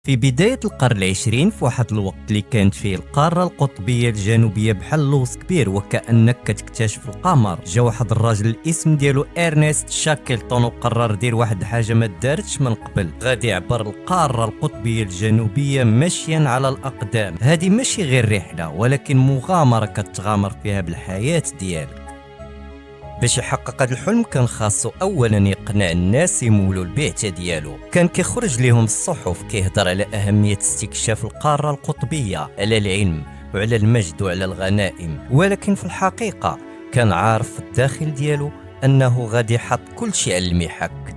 في بداية القرن العشرين في واحد الوقت اللي كانت فيه القارة القطبية الجنوبية بحال لوز كبير وكأنك كتكتشف القمر، جا واحد الراجل الاسم ديالو إرنست شاكلتون وقرر دير واحد حاجة ما دارتش من قبل. غادي يعبر القارة القطبية الجنوبية مشيا على الأقدام. هذه ماشي غير رحلة ولكن مغامرة كتغامر فيها بالحياة ديالك. باش يحقق هذا الحلم كان خاصو اولا يقنع الناس يمولوا البعثه ديالو. كان كيخرج لهم الصحف كيهضر على اهميه استكشاف القاره القطبيه، على العلم وعلى المجد وعلى الغنائم، ولكن في الحقيقه كان عارف في الداخل ديالو انه غادي يحط كل شيء على المحك.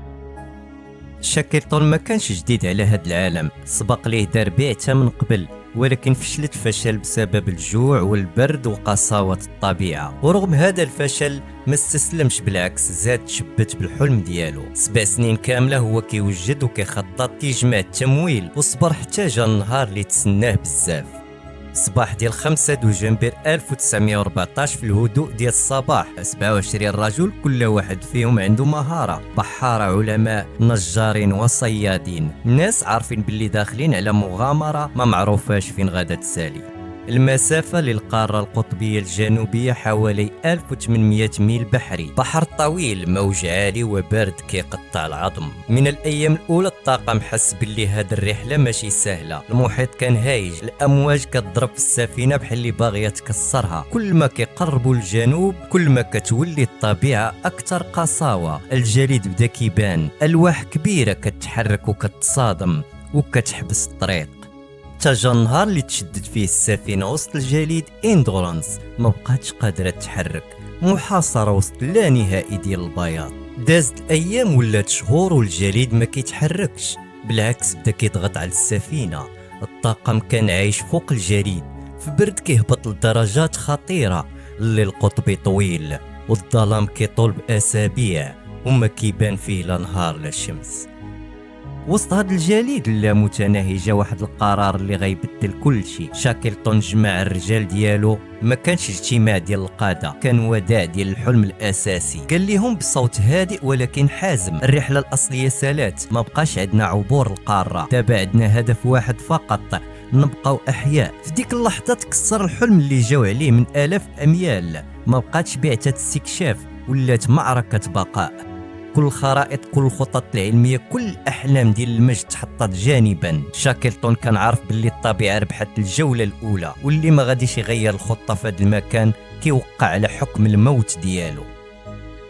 شاكلتون ما كانش جديد على هذا العالم، سبق ليه دار بعثه من قبل ولكن فشلت فشل بسبب الجوع والبرد وقساوة الطبيعة. ورغم هذا الفشل ما استسلمش، بالعكس زاد تشبت بالحلم ديالو. 7 سنين كاملة هو كيوجد وكيخطط تيجمع التمويل، وصبر حتى جا النهار اللي تسناه بزاف. صباح ديال 5 دجنبر 1914 في الهدوء ديال الصباح، 27 رجل كل واحد فيهم عنده مهارة، بحارة، علماء، نجارين وصيادين. الناس عارفين باللي داخلين على مغامرة ما معروفاش فين غادا تسالي. المسافة للقارة القطبية الجنوبية حوالي 1800 ميل بحري، بحر طويل، موج عالي وبارد كيقطع العظم. من الأيام الأولى الطاقم حس باللي هاد الرحلة ماشي سهلة. المحيط كان هايج، الأمواج كتضرب في السفينة بحال اللي باغية تكسرها. كل ما كيقربوا للجنوب كل ما كتولي الطبيعة أكثر قساوة. الجليد بدا كيبان، ألواح كبيرة كتحرك وكتصادم وكتحبس الطريق. تا جا النهار اللي تشدد فيه السفينة وسط الجليد إندورانس ما بقاتش قادرة تحرك، محاصرة وسط لا نهائي ديال البياض. دازت الأيام ولات شهور والجليد ما كيتحركش، بالعكس بدا كيضغط على السفينة. الطاقم كان عايش فوق الجليد في برد كيهبط لدرجات خطيرة، الليل القطبي طويل والظلام كيطول بأسابيع وما كيبان فيه لا نهار لا شمس. وسط هذا الجليد اللامتناهي جا واحد القرار اللي غيبدل كل شيء. شاكلتون جمع الرجال ديالو، ما كانش اجتماع ديال القاده، كان وداع ديال الحلم الاساسي. قال لهم بصوت هادئ ولكن حازم: الرحله الاصليه سالات، ما بقاش عندنا عبور القاره، دابا عندنا هدف واحد فقط، نبقاو احياء. في ديك اللحظه تكسر الحلم اللي جاو عليه من الاف الاميال، ما بقاتش بعثه استكشاف، ولات معركه بقاء. كل الخرائط، كل الخطط العلمية، كل الأحلام ديال المجد تحطت جانبا. شاكلتون كان عارف باللي الطبيعة ربحت الجولة الأولى، واللي ما غاديش يغير الخطة في هذا المكان كيوقع على حكم الموت ديالو.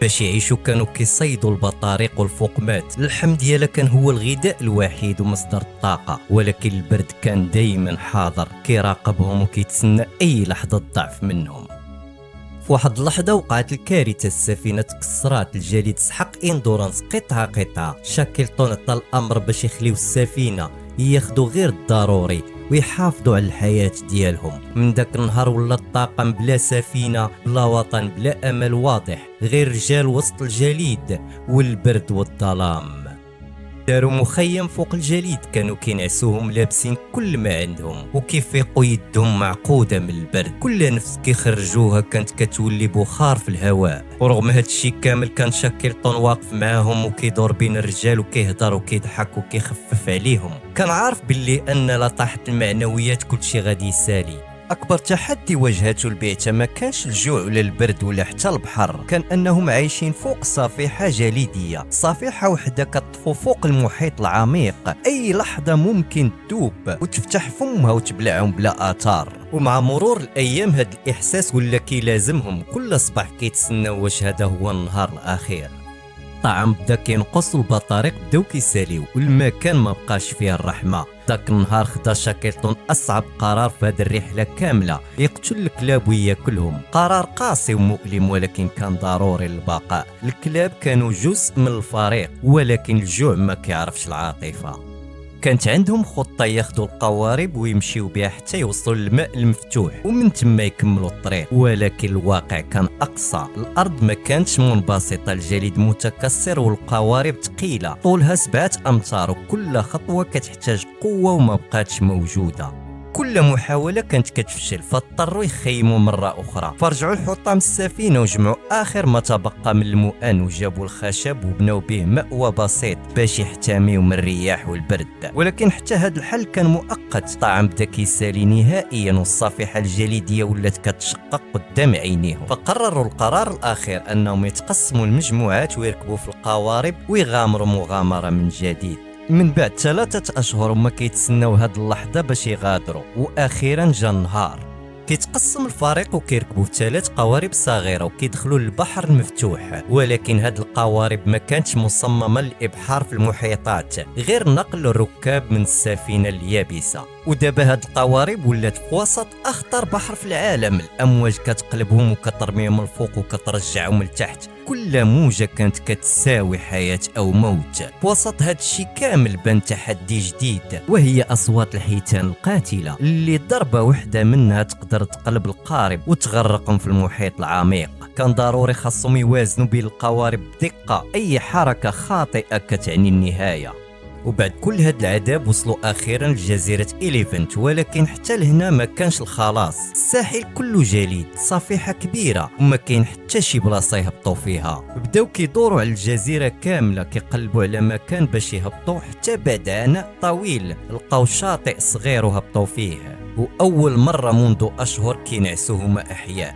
باش يعيشوا كانوا كيصيدوا البطاريق والفقمات، اللحم ديالها كان هو الغذاء الوحيد ومصدر الطاقة، ولكن البرد كان دايما حاضر كيراقبهم وكيتسنى أي لحظة ضعف منهم. في واحد اللحظة وقعت الكارثة، السفينة تكسرات، الجليد سحق إندورانس قطعة قطعة. شاكلتون عطى الأمر باش يخليو السفينة ياخدوا غير الضروري ويحافظوا على الحياة ديالهم. من داك النهار ولا الطاقم بلا سفينة، بلا وطن، بلا أمل واضح، غير رجال وسط الجليد والبرد والظلام. داروا مخيم فوق الجليد، كانوا كينعسوهم لابسين كل ما عندهم وكيفيقوا يدهم معقودة من البرد. كل نفس كيخرجوها كانت كتولي بخار في الهواء. ورغم هاد الشي كامل كان شاكلتون واقف معاهم وكيدور بين الرجال وكيهضر وكيضحك وكيخفف عليهم. كان عارف باللي ان لا طاحت المعنويات كلشي غادي يسالي. أكبر تحدي واجهته البعثة ما كانش الجوع ولا البرد ولا حتى البحر، كان أنهم عايشين فوق صفيحة جليدية، صفيحة وحدة كتطفو فوق المحيط العميق، أي لحظة ممكن تدوب وتفتح فمها وتبلعهم بلا آثار. ومع مرور الأيام هاد الإحساس ولا كيلازمهم، كل صباح كيتسناو واش هذا هو النهار الأخير. الطعام بدا كينقص والبطاريق بداو كيساليو والمكان ما بقاش فيه الرحمه. داك النهار خدا شاكلتون اصعب قرار في هذه الرحله كامله، يقتل الكلاب وياكلهم. قرار قاسي ومؤلم ولكن كان ضروري للبقاء. الكلاب كانوا جزء من الفريق ولكن الجوع ما كيعرفش العاطفه. كانت عندهم خطة ياخدوا القوارب ويمشيو بها حتى يوصلوا للماء المفتوح ومن تما يكملوا الطريق، ولكن الواقع كان أقصى. الأرض ما كانتش منبسطة، الجليد متكسر والقوارب ثقيلة طولها 7 أمتار وكل خطوة كتحتاج قوة وما بقاتش موجودة. كل محاولة كانت كتفشل، فاضطروا يخيموا مرة أخرى. فرجعوا الحطام السفينة وجمعوا آخر ما تبقى من المؤن وجابوا الخشب وبناو به مأوى بسيط باش يحتميوا من الرياح والبرد. ولكن حتى هذا الحل كان مؤقت، الطعام بدا كيسالي نهائيا والصفيحة الجليدية ولات كتشقق قدام عينيهم. فقرروا القرار الأخير أنهم يتقسموا المجموعات ويركبوا في القوارب ويغامروا مغامرة من جديد. من بعد 3 أشهر هما كيتسناو هاد اللحظة باش يغادروا، وأخيرا جا النهار. كيتقسم الفريق وكيركبوا في 3 قوارب صغيرة وكيدخلوا للبحر المفتوح. ولكن هاد القوارب ما كانتش مصممة للإبحار في المحيطات، غير نقل الركاب من السفينة اليابسة. ودابا هاد القوارب ولات في وسط أخطر بحر في العالم، الأمواج كتقلبهم وكترميهم الفوق وكترجعهم لتحت، كل موجة كانت كتساوي حياة أو موت. في وسط هاد الشي كامل بان تحدي جديد، وهي أصوات الحيتان القاتلة اللي ضربة وحدة منها تقدر تقلب القارب وتغرقهم في المحيط العميق. كان ضروري خاصهم يوازنوا بين القوارب بدقة، أي حركة خاطئة كتعني النهاية. وبعد كل هاد العذاب وصلوا اخيرا لجزيره إليفنت، ولكن حتى لهنا ما كانش الخلاص. الساحل كله جليد، صفيحه كبيره وما كاين حتى شي بلاصه يهبطوا فيها. بداو كيدوروا على الجزيره كامله كيقلبوا على مكان باش يهبطوا، حتى بعد عناء طويل لقاو شاطئ صغير وهبطوا فيه، واول مره منذ اشهر كينعسوا هما احياء.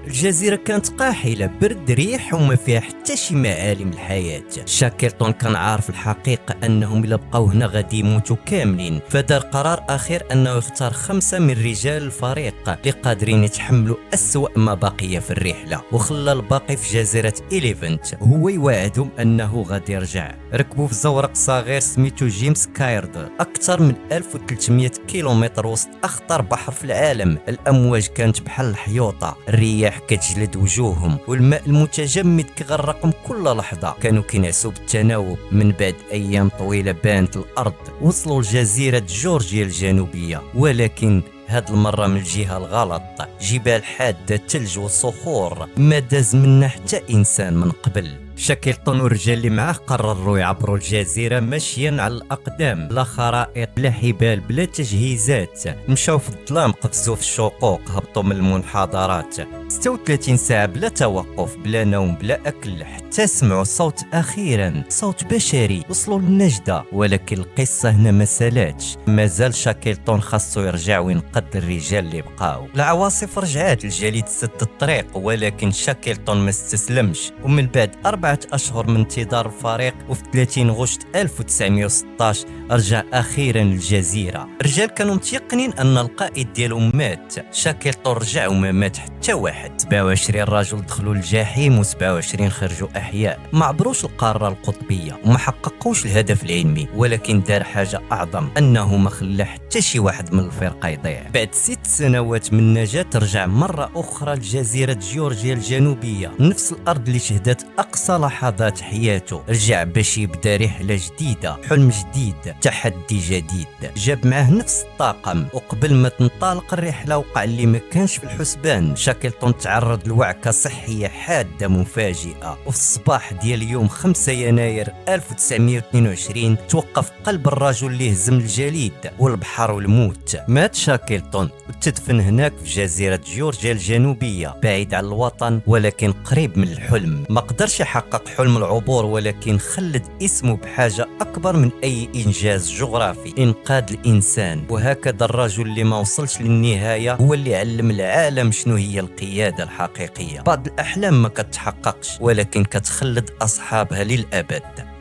الجزيرة كانت قاحلة، برد ريح وما فيها حتى شي معالم الحياة. شاكلتون كان عارف الحقيقة أنهم إلا بقاو هنا غادي يموتوا كاملين، فدار قرار أخير أنه يختار 5 من رجال الفريق اللي قادرين يتحملوا أسوأ ما بقي في الرحلة، وخلى الباقي في جزيرة إليفنت هو يوعدهم أنه غادي يرجع. ركبوا في زورق صغير سميتو جيمس كايرد، أكثر من 1300 كيلومتر وسط أخطر بحر في العالم. الأمواج كانت بحال الحيوطة، الرياح كتجلد وجوههم، والماء المتجمد كيغرقهم كل لحظة. كانوا كينعسوا بالتناوب. من بعد أيام طويلة بانت الأرض، وصلوا لجزيرة جورجيا الجنوبية، ولكن هاد المرة من الجهة الغلط. جبال حادة، تلج وصخور، ما داز منا حتى إنسان من قبل. شاكلتون والرجال اللي معاه قرروا يعبروا الجزيرة مشيا على الأقدام، بلا خرائط بلا حبال بلا تجهيزات. مشاو في الظلام، قفزوا في الشقوق، هبطوا من المنحدرات. 36 ساعة بلا توقف، بلا نوم بلا أكل، حتى سمعوا صوت أخيرا، صوت بشري. وصلوا للنجدة، ولكن القصة هنا ما سالاتش. مازال شاكلتون خاصو يرجع وينقذ الرجال اللي بقاو. العواصف رجعات، الجليد سد الطريق، ولكن شاكلتون ما استسلمش. ومن بعد 4 أشهر من انتظار الفريق، وفي 30 غشت 1916 رجع أخيرا للجزيرة. الرجال كانوا متيقنين أن القائد ديالهم مات. شاكلتون رجع وما مات حتى واحد. 27 رجل دخلوا الجحيم و27 خرجوا أحياء. ما عبروش القارة القطبية وما حققوش الهدف العلمي، ولكن دار حاجة أعظم، أنه ما خلى حتى شي واحد من الفرقة يضيع. بعد 6 سنوات من النجاة رجع مرة أخرى لجزيرة جورجيا الجنوبية، نفس الأرض اللي شهدت أقصى لحظات حياته. رجع باش يبدا رحلة جديدة، حلم جديد، تحدي جديد. جاب معه نفس الطاقم، وقبل ما تنطلق الرحلة وقع اللي ما كانش في الحسبان. شاكلتون تعرض لوعكة صحية حادة مفاجئة، وفي الصباح ديال يوم 5 يناير 1922 توقف قلب الرجل اللي هزم الجليد والبحر والموت. مات شاكلتون وتدفن هناك في جزيرة جورجيا الجنوبية، بعيد عن الوطن ولكن قريب من الحلم. ما قدرش يحقق حلم العبور، ولكن خلد اسمه بحاجة أكبر من أي إنجاز جغرافي، إنقاذ الإنسان. وهكذا الرجل اللي ما وصلش للنهاية هو اللي علم العالم شنو هي القيادة الحقيقية. بعض الأحلام ما كتحققش، ولكن كتخلد أصحابها للأبد.